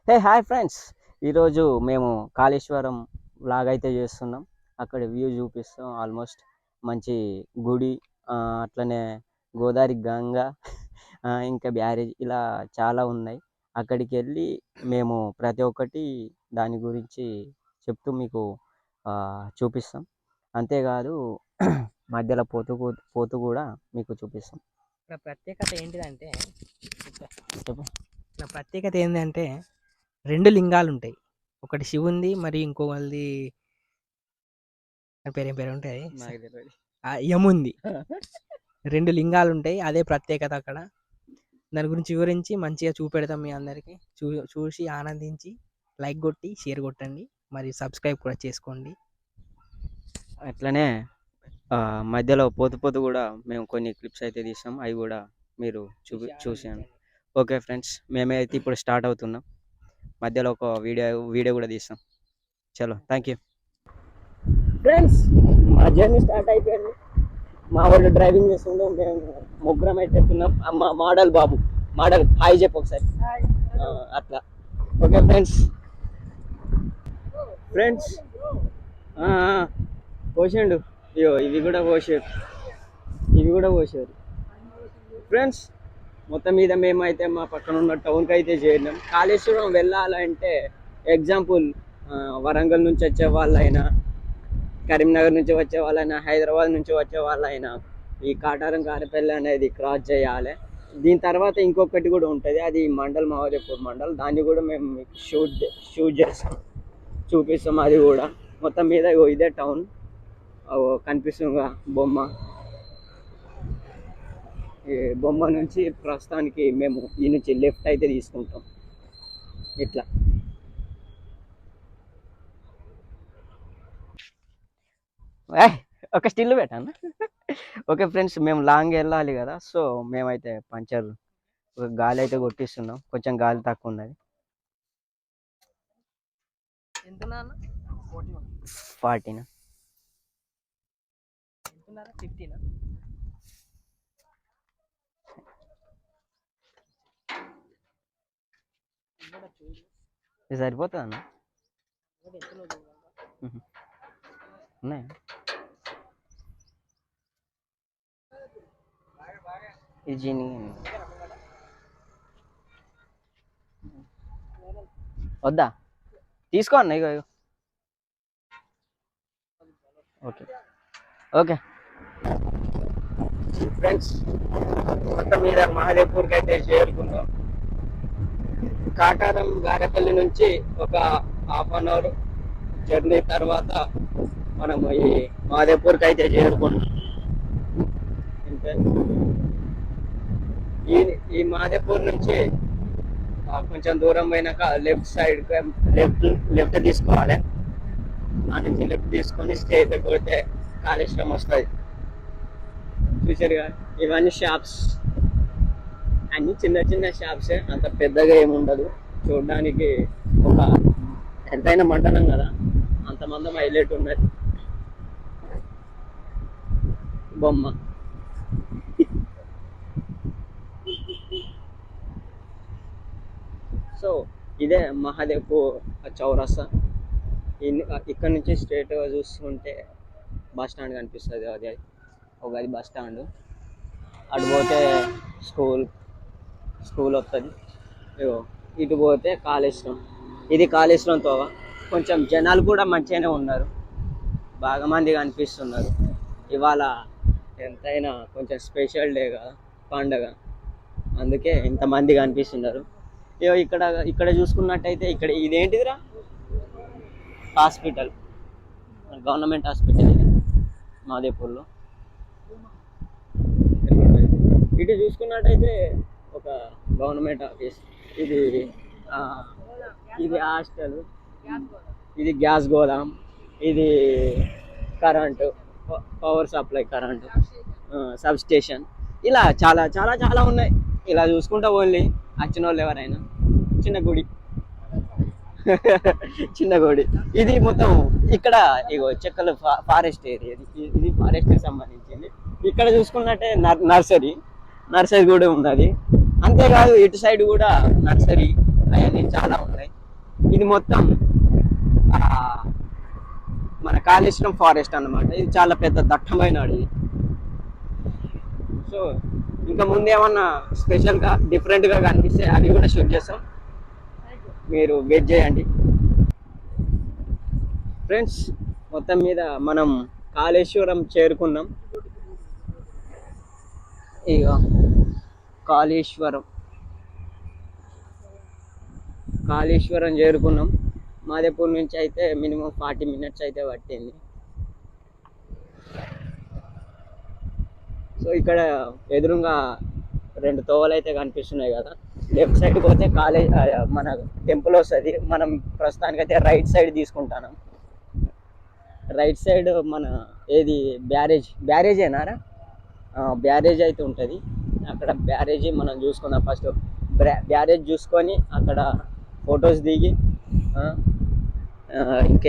Hi friends. ఈరోజు మేము Kaleshwaram vlog అయితే చేస్తున్నాం. అక్కడ వ్యూ చూపిస్తాం. ఆల్మోస్ట్ మంచి గుడి, అట్లనే గోదావరి గంగ, ఇంకా బ్యారేజ్ ఇలా చాలా ఉన్నాయి. అక్కడికి వెళ్ళి మేము ప్రతి ఒక్కటి దాని గురించి చెప్తూ మీకు చూపిస్తాం. అంతేకాదు మధ్యలో పోతూ కూడా మీకు చూపిస్తాం. నా ప్రత్యేకత ఏంటిదంటే చెప్పు. నా ప్రత్యేకత ఏంటంటే 2 లింగాలు ఉంటాయి. ఒకటి శివుంది, మరి ఇంకోళ్ళది పేరేం పేరు ఉంటాయి, నాకు తెలియదు. యముంది. 2 లింగాలు ఉంటాయి. అదే ప్రత్యేకత అక్కడ. దాని గురించి వివరించి మంచిగా చూపెడతాం మీ అందరికీ. చూసి ఆనందించి లైక్ కొట్టి షేర్ కొట్టండి, మరి సబ్స్క్రైబ్ కూడా చేసుకోండి. అట్లనే మధ్యలో పోతూ కూడా మేము కొన్ని క్లిప్స్ అయితే తీసాం. అవి కూడా మీరు చూసాను. ఓకే ఫ్రెండ్స్, మేమైతే ఇప్పుడు స్టార్ట్ అవుతున్నాం. మధ్యలో ఒక వీడియో కూడా తీస్తాం. చలో, థ్యాంక్ యూ ఫ్రెండ్స్. మా జర్నీ స్టార్ట్ అయిపోయింది. మా వాళ్ళు డ్రైవింగ్ చేస్తుండే, మేము ముగ్గురం అయితే వెళ్తున్నాం. మా మోడల్ బాబు, మోడల్ హాయ్ చెప్పు ఒకసారి. అట్లా ఓకే ఫ్రెండ్స్. పోసిండు. అయ్యో, ఇవి కూడా పోసారు ఫ్రెండ్స్. మొత్తం మీద మేమైతే మా పక్కన ఉన్న టౌన్కి అయితే చేరినాం. కాళేశ్వరం వెళ్ళాలంటే ఎగ్జాంపుల్ వరంగల్ నుంచి వచ్చే వాళ్ళైనా, కరీంనగర్ నుంచి వచ్చే వాళ్ళైనా, హైదరాబాద్ నుంచి వచ్చే వాళ్ళైనా ఈ కాటారం కారపల్లి అనేది క్రాస్ చేయాలి. దీని తర్వాత ఇంకొకటి కూడా ఉంటుంది, అది మండల్, మహదేవ్పూర్ మండల్. దాన్ని కూడా మేము మీకు షూట్ చేస్తాం, చూపిస్తాం. అది కూడా మొత్తం మీద ఇదే టౌన్ కనిపిస్తుందిగా బొమ్మ. ఈ బొమ్మ నుంచి ప్రస్తుతానికి మేము ఈ నుంచి లెఫ్ట్ అయితే తీసుకుంటాం. ఇట్లా ఒక స్టిల్ పెట్టాను. ఓకే ఫ్రెండ్స్, మేము లాంగ్ వెళ్ళాలి కదా, సో మేమైతే పంచర్ గాలి అయితే కొట్టిస్తున్నాం. కొంచెం గాలి తక్కువ ఉన్నది. 40 15 ఇది సరిపోతుంది అన్న. ఉన్నాయా ఇది వద్దా? తీసుకో అన్న. ఇగో ఓకే ఫ్రెండ్స్, మొత్తం మీద మహదేవ్పూర్కి అయితే చేరుకున్నాం. కాటారం గారెపల్లి నుంచి ఒక ½ అవర్ జర్నీ తర్వాత మనం ఈ మహదేవ్పూర్కి అయితే చేరుకున్నాం. ఈ మహదేవ్పూర్ నుంచి కొంచెం దూరం పోయినాక లెఫ్ట్ సైడ్ లెఫ్ట్ తీసుకోవాలి. ఆ నుంచి లెఫ్ట్ తీసుకొని స్ట్రైట్ పోతే కాళేశ్వరం వస్తుంది. చూసారుగా, ఇవన్నీ షాప్స్, అన్ని చిన్న చిన్న షాప్సే, అంత పెద్దగా ఏముండదు. చూడడానికి ఒక ఎంతైనా మండలం కదా, అంతమంది హైలైట్ ఉన్నది బొమ్మ. సో ఇదే మహదేవ్పూర్ చౌరస్తా. ఇక్కడ నుంచి స్ట్రైట్గా చూసుకుంటే బస్ స్టాండ్ కనిపిస్తుంది. అది బస్ స్టాండ్. అటు పోతే స్కూల్ వస్తుంది. ఇటు పోతే కాళేశ్వరం. ఇది కాళేశ్వరం తోవ. కొంచెం జనాలు కూడా మంచిగానే ఉన్నారు, బాగా మంది కనిపిస్తున్నారు. ఇవాళ ఎంతైనా కొంచెం స్పెషల్ డే కదా, పండగ, అందుకే ఇంతమంది కనిపిస్తున్నారు. ఇక్కడ చూసుకున్నట్టయితే ఇక్కడ ఇదేంటిదిరా, హాస్పిటల్, గవర్నమెంట్ హాస్పిటల్ ఇది మాదేపూర్లో. ఇటు చూసుకున్నట్టయితే ఒక గవర్నమెంట్ ఆఫీస్. ఇది హాస్టల్, ఇది గ్యాస్ గోదాం, ఇది current, power supply, current sub station. ఇలా చాలా చాలా చాలా ఉన్నాయి. ఇలా చూసుకుంటా ఓన్లీ వచ్చిన వాళ్ళు ఎవరైనా. చిన్న గుడి ఇది మొత్తం ఇక్కడ ఇగో చెక్కలు ఫారెస్ట్ ఏరియా. ఇది ఫారెస్ట్కి సంబంధించింది. ఇక్కడ చూసుకున్నట్టే నర్సరీ కూడా ఉన్నది. అంతేకాదు ఇటు సైడ్ కూడా నర్సరీ అవన్నీ చాలా ఉన్నాయి. ఇది మొత్తం ఆ, మన కాళేశ్వరం ఫారెస్ట్ అన్నమాట. ఇది చాలా పెద్ద దట్టమైన అడవి. సో ఇంకా ముందు ఏమన్నా స్పెషల్గా డిఫరెంట్గా కనిపిస్తే అవి కూడా షూట్ చేస్తాం, మీరు వెయిట్ చేయండి ఫ్రెండ్స్. మొత్తం మీద మనం కాళేశ్వరం చేరుకున్నాం. ఇక కాళేశ్వరం కాళేశ్వరం చేరుకున్నాం. మాదేపూర్ నుంచి అయితే మినిమం 40 minutes అయితే పట్టింది. సో ఇక్కడ ఎదురుగా 2 తోవలు అయితే కనిపిస్తున్నాయి కదా. లెఫ్ట్ సైడ్ పోతే కాలేజ్ మన టెంపుల్ వస్తుంది. మనం ప్రస్తుతానికైతే రైట్ సైడ్ తీసుకుంటాను. రైట్ సైడ్ మన ఏది బ్యారేజ్ ఏనారా, బ్యారేజ్ అయితే ఉంటుంది అక్కడ. బ్యారేజీ మనం చూసుకుందాం ఫస్ట్. బ్యారేజ్ చూసుకొని అక్కడ ఫొటోస్ దిగి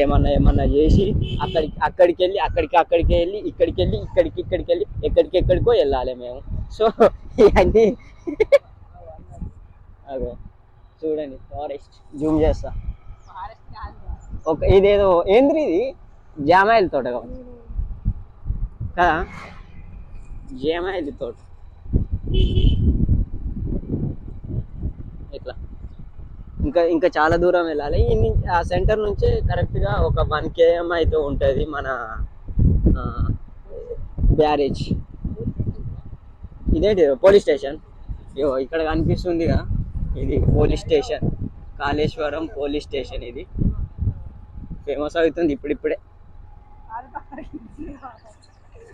ఏమన్నా చేసి అక్కడికి వెళ్ళి ఇక్కడికి వెళ్ళి ఎక్కడికో వెళ్ళాలి మేము. సో ఇవన్నీ అదే చూడండి, ఫారెస్ట్ జూమ్ చేస్తా. ఇదేదో ఏంద్రి, ఇది జామాయిల్ తోట కదా, జామాయిల్ తోట. ఇట్లా ఇంకా చాలా దూరం వెళ్ళాలి. ఆ సెంటర్ నుంచి కరెక్ట్గా ఒక 1 km అయితే ఉంటుంది మన బ్యారేజ్. ఇదేంటి పోలీస్ స్టేషన్, ఇక్కడ కనిపిస్తుందిగా, ఇది police station, Kaleshwaram police station. ఇది ఫేమస్ అవుతుంది ఇప్పుడిప్పుడే.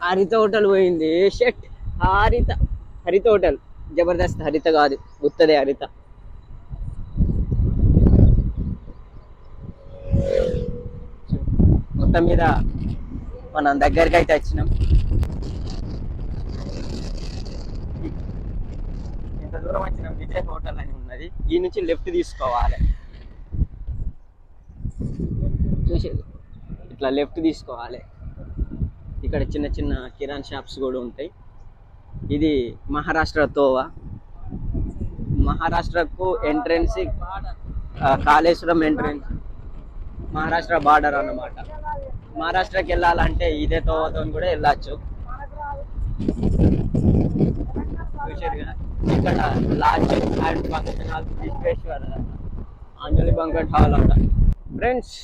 హరిత హోటల్ పోయింది. షెట్, హరిత హోటల్ జబర్దస్త్. హరిత కాదు, గుత్తదే హరిత. మొత్తం మీద మనం దగ్గరికి అయితే వచ్చినాం. ఇంత దూరం వచ్చినాం. విజయ్ హోటల్ అని ఉన్నది. ఈ నుంచి లెఫ్ట్ తీసుకోవాలి. చూసేది ఇట్లా లెఫ్ట్ తీసుకోవాలి. ఇక్కడ చిన్న చిన్న కిరాణా షాప్స్ కూడా ఉంటాయి. ఇది మహారాష్ట్ర తోవ. మహారాష్ట్రకు entrance Kaleshwaram entrance, Maharashtra border అన్నమాట. మహారాష్ట్రకి వెళ్ళాలంటే ఇదే తోవతో కూడా వెళ్ళచ్చు. ఇక్కడ lodge and function hall, Vishweshwara Anjali banquet hall అంట. ఫ్రెండ్స్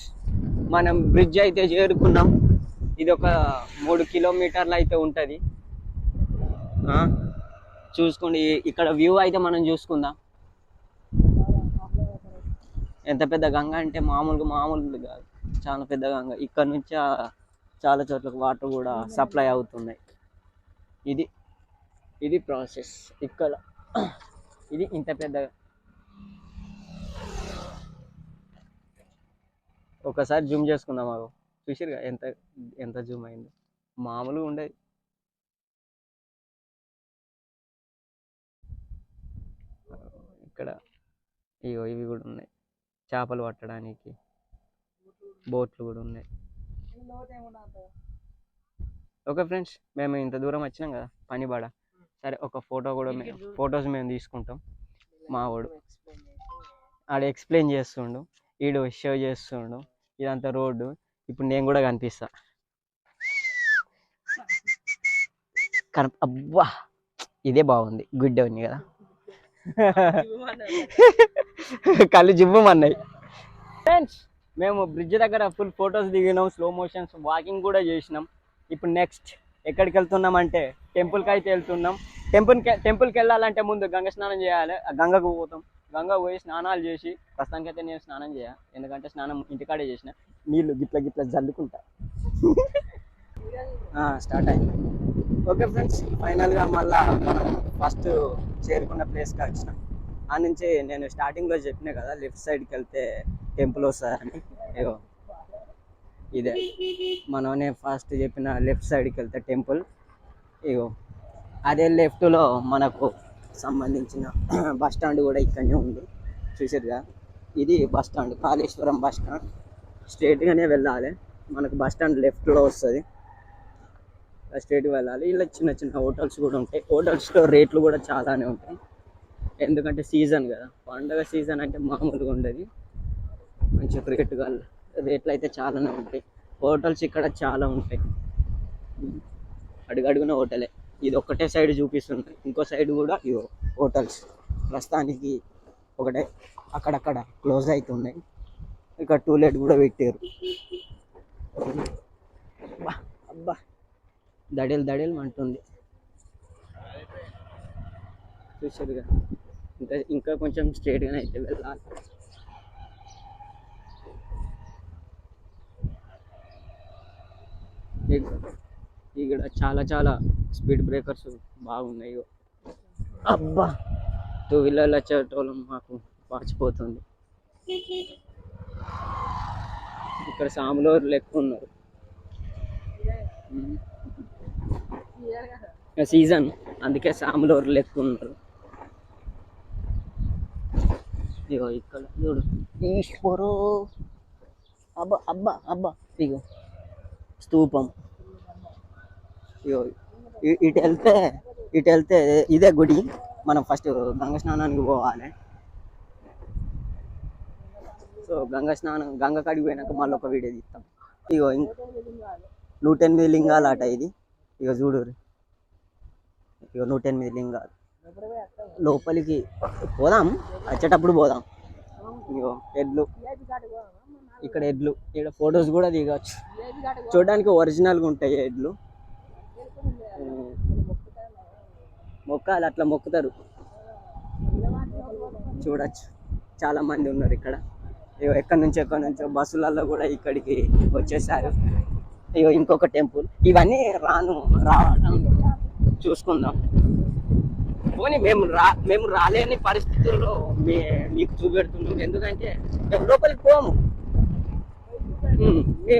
మనం బ్రిడ్జ్ అయితే చేరుకున్నాం. ఇది ఒక 3 kilometers అయితే ఉంటుంది. చూసుకోండి, ఇక్కడ వ్యూ అయితే మనం చూసుకుందాం. ఎంత పెద్ద గంగ అంటే మామూలు కాదు, చాలా పెద్ద గంగ. ఇక్కడ నుంచి చాలా చోట్లకు వాటర్ కూడా సప్లై అవుతున్నాయి. ఇది ప్రాసెస్ ఇక్కడ. ఇది ఇంత పెద్దగా. ఒకసారి జూమ్ చేసుకుందాం. మాకు చూసిరుగా ఎంత జూమ్ అయింది, మామూలుగా ఉండేది. ఇక్కడ ఇవి కూడా ఉన్నాయి, చేపలు పట్టడానికి బోట్లు కూడా ఉన్నాయి. ఓకే ఫ్రెండ్స్, మేము ఇంత దూరం వచ్చినాం కదా పనిబాడ. సరే, ఒక ఫొటోస్ మేము తీసుకుంటాం. మావాడు ఆడ ఎక్స్ప్లెయిన్ చేస్తుండు, ఈడు షో చేస్తుండు. ఇదంతా రోడ్డు. ఇప్పుడు నేను కూడా కనిపిస్తా. అబ్బా, ఇదే బాగుంది. గుడ్ ఉంది కదా, కళ్ళు జివ్వమన్నాయి. ఫ్రెండ్స్ మేము బ్రిడ్జ్ దగ్గర ఫుల్ ఫొటోస్ దిగినాం, స్లో మోషన్స్, వాకింగ్ కూడా చేసినాం. ఇప్పుడు నెక్స్ట్ ఎక్కడికి వెళ్తున్నాం అంటే టెంపుల్కి అయితే వెళ్తున్నాం. టెంపుల్కి వెళ్ళాలంటే ముందు గంగ స్నానం చేయాలి. గంగకు పోతాం. గంగ పోయి స్నానాలు చేసి, ప్రస్తుతానికైతే నేను స్నానం చేయ, ఎందుకంటే స్నానం ఇంటికాడే చేసిన. నీళ్ళు గిట్ల జల్లుకుంటా. స్టార్ట్ అయింది. ఓకే ఫ్రెండ్స్, ఫైనల్గా మళ్ళీ మనం ఫస్ట్ చేరుకున్న ప్లేస్కి వచ్చినాం. ఆ నుంచి నేను స్టార్టింగ్లో చెప్పినా కదా, లెఫ్ట్ సైడ్కి వెళ్తే టెంపుల్ వస్తుందని. ఏవో ఇదే మననే ఫస్ట్ చెప్పిన లెఫ్ట్ సైడ్కి వెళ్తే టెంపుల్. ఇగో అదే లెఫ్ట్లో మనకు సంబంధించిన బస్ స్టాండ్ కూడా ఇక్కడనే ఉంది. చూసారుగా, ఇది bus stand, Kaleshwaram bus stand. స్ట్రైట్గానే వెళ్ళాలి. మనకు బస్ స్టాండ్ లెఫ్ట్లో వస్తుంది. స్ట్రైట్గా వెళ్ళాలి. ఇలా చిన్న చిన్న హోటల్స్ కూడా ఉంటాయి. హోటల్స్లో రేట్లు కూడా చాలానే ఉంటాయి, ఎందుకంటే సీజన్ కదా. పండగ సీజన్ అంటే మామూలుగా ఉండదు. మంచి రేట్లు అయితే చాలానే ఉంటాయి. హోటల్స్ ఇక్కడ చాలా ఉంటాయి. అడుగడుగున హోటలే. ఇది ఒక్కటే సైడ్ చూపిస్తుంది, ఇంకో సైడ్ కూడా ఇవో హోటల్స్. ప్రస్తుతానికి ఒకటే, అక్కడక్కడ క్లోజ్ అవుతున్నాయి. ఇక్కడ టూలెట్ కూడా పెట్టారు. అబ్బా అబ్బా దడేలు అంటుంది చూసారుగా. ఇంకా కొంచెం స్ట్రేట్గానే అయితే వెళ్ళాలి. ఇక్కడ చాలా స్పీడ్ బ్రేకర్స్ బాగున్నాయి. అబ్బా 2 వీలర్లు వచ్చేటోళ్ళం మాకు వాచిపోతుంది. ఇక్కడ సాములోరు లెక్క ఉన్నారు. సీజన్ అందుకే సాములోరు లెక్క ఉన్నారు. ఇగో ఇక్కడ చూడు ఈశ్వరో. అబ్బా అబ్బా అబ్బా ఇగో స్తూపం. ఇగో ఇటు వెళ్తే ఇదే గుడి. మనం ఫస్ట్ గంగ స్నానానికి పోవాలి. సో గంగ కాడికి పోయినాక మళ్ళీ ఒక వీడియో తీస్తాం. ఇగో 108 లింగాలు ఆట ఇది. ఇక చూడు, ఇక 108 లింగాలు. లోపలికి పోదాం, వచ్చేటప్పుడు పోదాం. ఇగో ఎడ్లు, ఇక్కడ ఎడ్లు. ఇక్కడ ఫొటోస్ కూడా దిగవచ్చు. చూడడానికి ఒరిజినల్గా ఉంటాయి ఎడ్లు. మొక్కాలి, అట్లా మొక్కుతారు. చూడచ్చు, చాలా మంది ఉన్నారు ఇక్కడ. ఇగో ఎక్కడి నుంచో బస్సులలో కూడా ఇక్కడికి వచ్చేసారు. ఇగో ఇంకొక టెంపుల్. ఇవన్నీ రావడం చూసుకుందాం. పోనీ మేము రాలేని పరిస్థితుల్లో మీకు చూపెడుతున్నాం. ఎందుకంటే మేము లోపలికి పోము.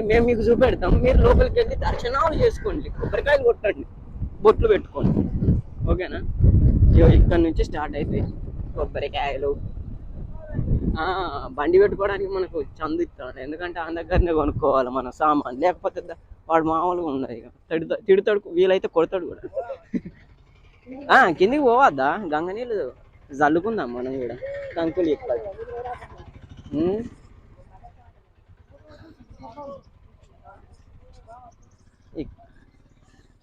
మేము మీకు చూపెడతాం, మీరు లోపలికి వెళ్ళి దర్శనాలు చేసుకోండి, కొబ్బరికాయలు కొట్టండి, బొట్లు పెట్టుకోండి. ఓకేనా? ఇక్కడ నుంచి స్టార్ట్ అవుతాయి కొబ్బరికాయలు. బండి పెట్టుకోవడానికి మనకు చందు ఇస్తాడు, ఎందుకంటే ఆయన దగ్గరనే కొనుక్కోవాలి మన సామాన్. లేకపోతే వాడు మామూలుగా ఉండదు. ఇక తిడతాడు, వీలైతే కొడతాడు కూడా. కిందికి పోవద్దా? గంగ నీళ్ళు జల్లుకుందాం మనం కూడా. కంకులు ఇక్కడ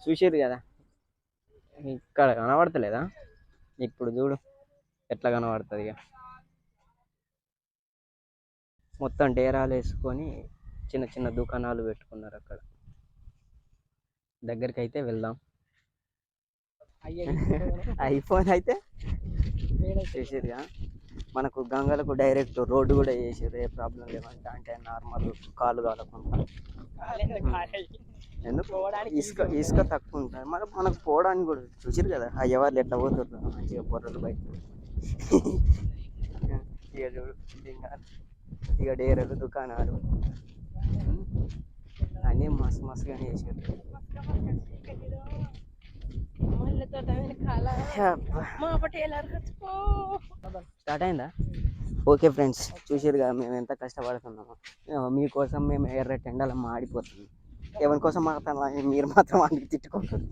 చూసారు కదా, ఇక్కడ కనబడతలేదా? ఇప్పుడు చూడు ఎట్లా కనబడుతుంది. ఇక మొత్తం డేరాలు వేసుకొని చిన్న దుకాణాలు పెట్టుకున్నారు అక్కడ. దగ్గరికి అయితే వెళ్దాం. ఐఫోన్ అయితే చేసేదిగా. మనకు గంగలకు డైరెక్ట్ రోడ్డు కూడా చేసారు, ఏ ప్రాబ్లం లేదంటే. అంటే నార్మల్ కాలు కాలకుండా. ఎందుకు ఇసుక తక్కువ ఉంటుంది మనకు పోవడానికి కూడా. చూసారు కదా అయ్యవాళ్ళు ఎట్లా పోతున్నారు మంచిగా బొర్రలు బయట. ఇక చూడు ఇక డేరలు దుకాణాలు అన్నీ మస్తుగానే చేసారు. స్టార్ట్ అయిందా? ఓకే ఫ్రెండ్స్, చూసారు కదా మేము ఎంత కష్టపడుతున్నామో. మీకోసం మేము ఎర్రటి ఎండలో మాడిపోతున్నాం. ఎవరి కోసం మాట్లాడుతున్నాం, మీరు మాత్రం వాడికి తిట్టుకుంటుంది.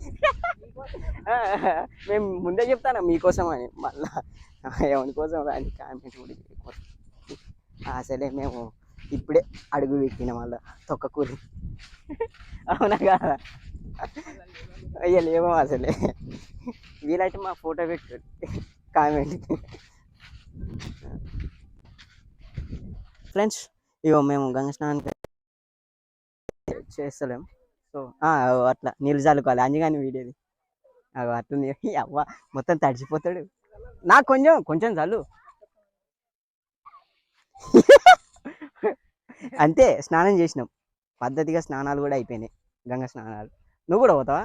మేము ముందే చెప్తాను మీకోసం అని, మళ్ళా ఎవరి కోసం అని కామెంట్ కూడా చేయకూడదు. అసలే మేము ఇప్పుడే అడుగు పెట్టిన మళ్ళా తొక్కకూరి. అవునా కదా? అయ్యా లేమో అసలే. వీలైతే మా ఫోటో పెట్టు కామెంట్. ఫ్రెండ్స్ ఇగో మేము గంగ స్నానానికి చేస్తలేం. సో అట్లా నీళ్ళు చల్లుకోవాలి. అంజగాని వీడేది అట్లా అవ్వ మొత్తం తడిచిపోతాడు. నాకు కొంచెం చల్లు అంతే. స్నానం చేసినాం, పద్ధతిగా స్నానాలు కూడా అయిపోయినాయి, గంగ స్నానాలు. నువ్వు కూడా పోతావా?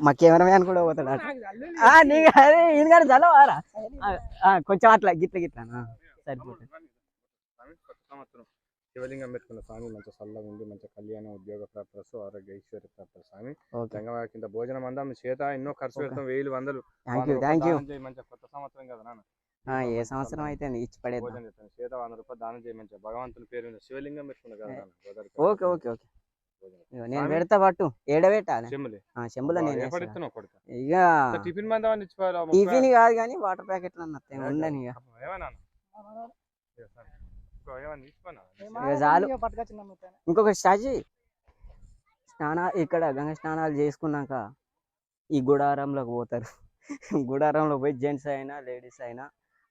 మా కెమెరామ్యాన్ కూడా పోతాడు. నీకు అదే ఈయన గారు చల్లవారా? కొంచెం అట్లా గిట్ల సరిపోతుంది. శివలింగం పెట్టుకున్న స్వామి మంచి చల్లగా ఉండి మంచి కళ్యాణ ఉద్యోగ ప్రాప్తరసు ఆరోగ్య ఐశ్వర్య ప్రాప్త స్వామి. కింద భోజనం అందాం చేత ఎన్నో ఖర్చు పెడతాం, 1000 100. Thank you. మంచి కొత్త సంవత్సరం కదా నాన్న, ఏ సంవత్సరం అయితే ఇచ్చి పడేది. చేత 100 రూపాయలు దానం చేయ మంచి భగవంతుని పేరు మీద శివలింగం పెట్టుకున్నా కదా. ఓకే ఓకే ఓకే, నేను పెడతా పట్టు. ఏడబెట్టాలి చెంబులో. నేను ఇక టిఫిన్ కాదు కానీ వాటర్ ప్యాకెట్లు అన్న ఉండని. ఇక ఇక చాలు. ఇంకొక స్టాచి ఇక్కడ గంగ స్నానాలు చేసుకున్నాక ఈ గుడారంలోకి పోతారు. గుడారంలో పోయి జెంట్స్ అయినా లేడీస్ అయినా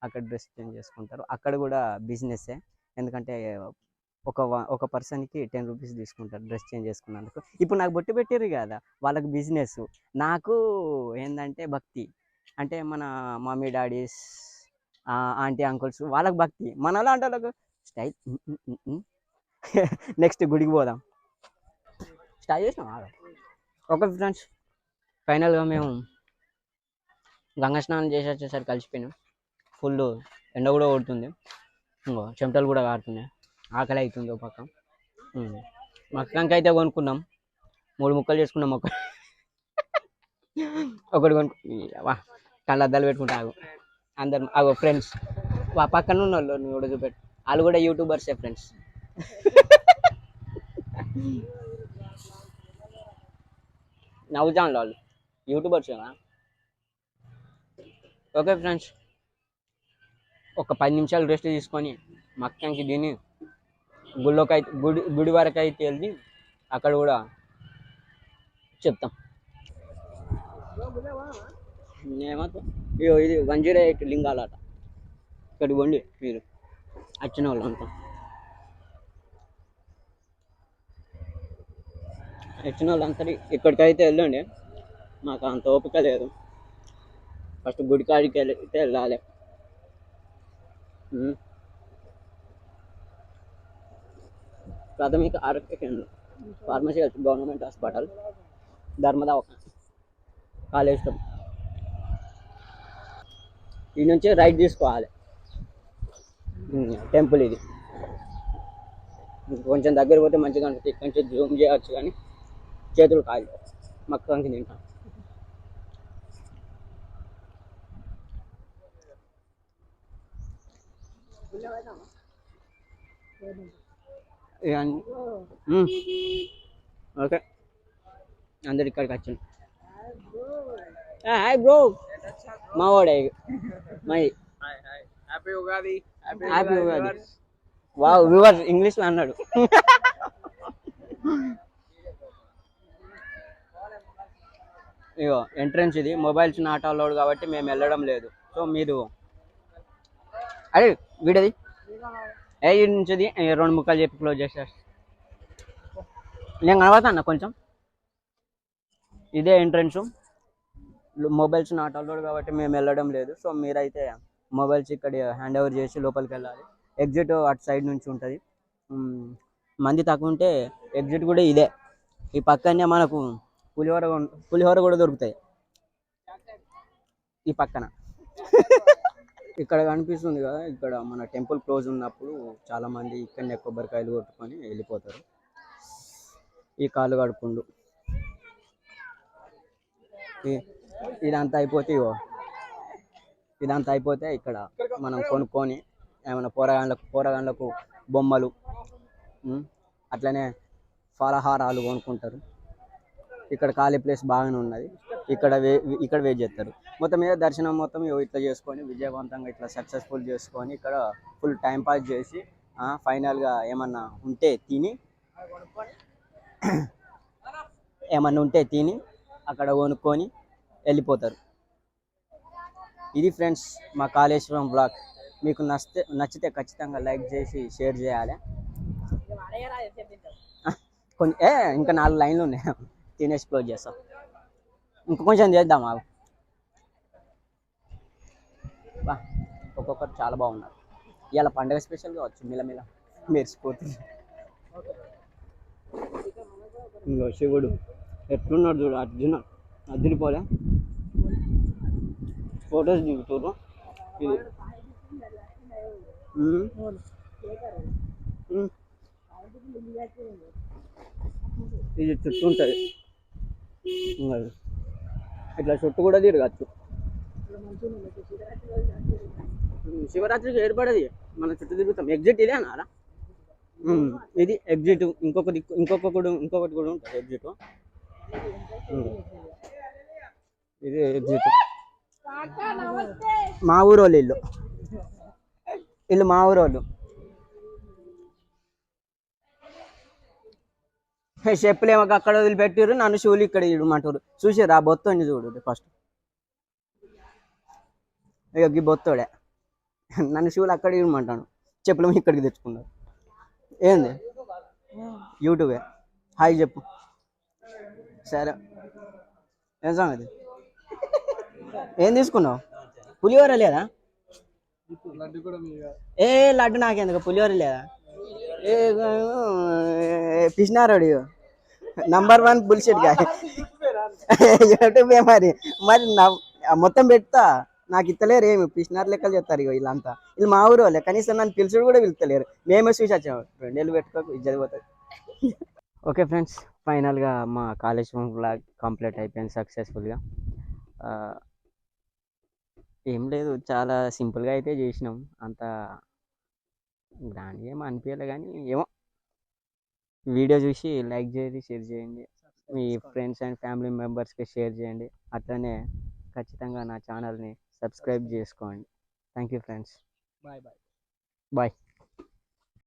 అక్కడ డ్రెస్ చేంజ్ చేసుకుంటారు. అక్కడ కూడా బిజినెస్సే, ఎందుకంటే ఒక పర్సన్కి 10 రూపీస్ తీసుకుంటారు డ్రెస్ చేంజ్ చేసుకున్నందుకు. ఇప్పుడు నాకు బొట్టు పెట్టారు కదా, వాళ్ళకి బిజినెస్, నాకు ఏంటంటే భక్తి. అంటే మన మమ్మీ డాడీస్, ఆంటీ అంకుల్స్ వాళ్ళకి భక్తి, మన అలాంటి వాళ్ళకు స్టైల్. నెక్స్ట్ గుడికి పోదాం. స్టార్ట్ చేసినాం. ఓకే ఫ్రెండ్స్, ఫైనల్గా మేము గంగా స్నానం చేసి వచ్చేసరికి కలిసిపోయినాం. ఫుల్ ఎండ కూడా కొడుతుంది, ఇంకో చెమటలు కూడా కారుతున్నాయి, ఆకలి అవుతుంది ఒక పక్క. మక్కానికి అయితే కొనుక్కున్నాం, 3 ముక్కలు చేసుకున్నాం. ఒకటి వా కళ్ళ అద్దాలు పెట్టుకుంటా అందరు ఫ్రెండ్స్, పక్కన ఉన్న వాళ్ళు కూడా చూపెట్టు, వాళ్ళు కూడా యూట్యూబర్సే ఫ్రెండ్స్. నవ్వుతాను వాళ్ళు యూట్యూబర్స్. ఓకే ఫ్రెండ్స్, ఒక 10 నిమిషాలు రెస్ట్ తీసుకొని మక్కానికి తిని గుడి వరకు అయితే వెళ్ళి అక్కడ కూడా చెప్తాం. ఏమవుతా ఇది 108 లింగాలట. ఇక్కడికి వండి మీరు వచ్చిన వాళ్ళు అంతా, వచ్చిన వాళ్ళంతా ఇక్కడికైతే వెళ్ళండి. మాకు అంత ఓపిక లేదు, ఫస్ట్ గుడి కాడికి అయితే వెళ్ళాలి. ప్రాథమిక ఆరోగ్య కేంద్రం, ఫార్మసీ, గవర్నమెంట్ హాస్పిటల్, ధర్మదా కాలేజ్. ఈ నుంచి రైట్ తీసుకోవాలి. టెంపుల్ ఇది కొంచెం దగ్గర పోతే మంచిగా ఉంటుంది. ఇక్కడి నుంచి జూమ్ చేయవచ్చు కానీ చేతులు కాదు. మక్కానికి తింటాం. ఓకే, అందరు ఇక్కడికి వచ్చాను. హాయ్ బ్రో, మా వాడే my. Happy Ugadi. Happy Ugadi. Wow, viewers ఇంగ్లీష్లో అన్నాడు. ఇగో ఎంట్రన్స్ ఇది. మొబైల్స్ నాట్ అలౌడ్ కాబట్టి మేము వెళ్ళడం లేదు. సో మీరు అరే వీడది ఈ నుంచి 2 ముక్కలు చెప్పి క్లోజ్ చేసేస్తా. నేను కనబడతాను కొంచెం. ఇదే ఎంట్రన్స్. మొబైల్స్ నాట్ అలౌడ్ కాబట్టి మేము వెళ్ళడం లేదు. సో మీరైతే మొబైల్స్ ఇక్కడ హ్యాండ్ ఓవర్ చేసి లోపలికి వెళ్ళాలి. ఎగ్జిట్ అటు సైడ్ నుంచి ఉంటుంది. మంది తక్కువ ఉంటే ఎగ్జిట్ కూడా ఇదే. ఈ పక్కనే మనకు పులిహోర కూడా దొరుకుతాయి ఈ పక్కన. ఇక్కడ కనిపిస్తుంది కదా, ఇక్కడ మన టెంపుల్ క్లోజ్ ఉన్నప్పుడు చాలామంది ఇక్కడనే కొబ్బరికాయలు కొట్టుకొని వెళ్ళిపోతారు. ఈ కాళ్ళు కడుక్కుండు. ఇదంతా అయిపోతే ఇక్కడ మనం కొనుక్కొని ఏమైనా పోరగాళ్ళకు బొమ్మలు, అట్లనే ఫలహారాలు కొనుక్కుంటారు. ఇక్కడ ఖాళీ ప్లేస్ బాగానే ఉన్నది. ఇక్కడ వెయిట్ చేస్తారు. మొత్తం మీద దర్శనం మొత్తం ఇట్లా చేసుకొని విజయవంతంగా ఇట్లా సక్సెస్ఫుల్ చేసుకొని ఇక్కడ ఫుల్ టైం పాస్ చేసి ఫైనల్గా ఏమన్నా ఉంటే తిని అక్కడ కొనుక్కొని వెళ్ళిపోతారు. ఇది ఫ్రెండ్స్ మా కాళేశ్వరం బ్లాగ్. మీకు నచ్చితే ఖచ్చితంగా లైక్ చేసి షేర్ చేయాలి. ఇంకా 4 లైన్లు ఉన్నాయి, తినేసి క్లోజ్ చేస్తాం. ఇంకా కొంచెం చేద్దాం. ఒక్కొక్కరు చాలా బాగున్నారు. ఇవాళ పండుగ స్పెషల్గా వచ్చు. మిలమిల మెరిసిపోతుంది. ఇంకో శివుడు ఎట్లున్నాడు చూడు, అర్జున్ పోలే ఫొటోస్ దిగుతారు. ఇది చుట్టూ ఉంటుంది. ఇట్లా చుట్టూ కూడా తిరగచ్చు. శివరాత్రికి ఏర్పడది, మన చుట్టూ తిరుగుతాం. ఎగ్జిట్ ఇదే అన్నారా? ఇది ఎగ్జిట్. ఇంకొకటి కూడా ఉంటుంది ఎగ్జిట్. ఇది ఎగ్జిట్. మా ఊరోళ్ళు ఇల్లు మా ఊరోళ్ళు. చెప్పులేమో అక్కడ వదిలిపెట్టారు, నన్ను షూలు ఇక్కడ ఇడమంటారు. చూసారు ఆ బొత్తోని చూడు ఫస్ట్. ఇక ఈ బొత్తోడే నన్ను షూలు అక్కడ ఇడమంటాను, చెప్పులేమో ఇక్కడికి తెచ్చుకున్నారు. ఏంది యూట్యూబే. హాయ్ చెప్పు. సరే ఏం సంగతి, ఏం తీసుకున్నావు? పులిహోర లేదా? ఏ లడ్డు నాకెందుకు, పులిహోర లేదా? ఏ పిసినారోడు #1 బుల్షిట్ గా యూట్యూబే మరి మరి మొత్తం పెడతా, నాకు ఇస్తలేరు ఏమి పిసినారు లెక్కలు చెప్తారు. ఇక వీళ్ళంతా వీళ్ళు మా ఊరు వాళ్ళే, కనీసం నన్ను పిలుచుడు కూడా పిలుస్తలేరు. మేమే చూసి వచ్చాము. 2 ఏళ్ళు పెట్టుకోకు ఇజ్జతి పోతుంది. ఓకే ఫ్రెండ్స్, ఫైనల్గా మా కాలేజ్ బ్లాగ్ కంప్లీట్ అయిపోయింది సక్సెస్ఫుల్గా. ఏం లేదు, చాలా సింపుల్గా అయితే చేసినాం. అంత గ్రాండ్గా ఏమో అనిపించలే, కానీ ఏమో వీడియో చూసి లైక్ చేయండి, షేర్ చేయండి, మీ ఫ్రెండ్స్ అండ్ ఫ్యామిలీ మెంబర్స్కి షేర్ చేయండి. అట్లనే ఖచ్చితంగా నా ఛానల్ని సబ్స్క్రైబ్ చేసుకోండి. Thank you friends. Bye bye. Bye.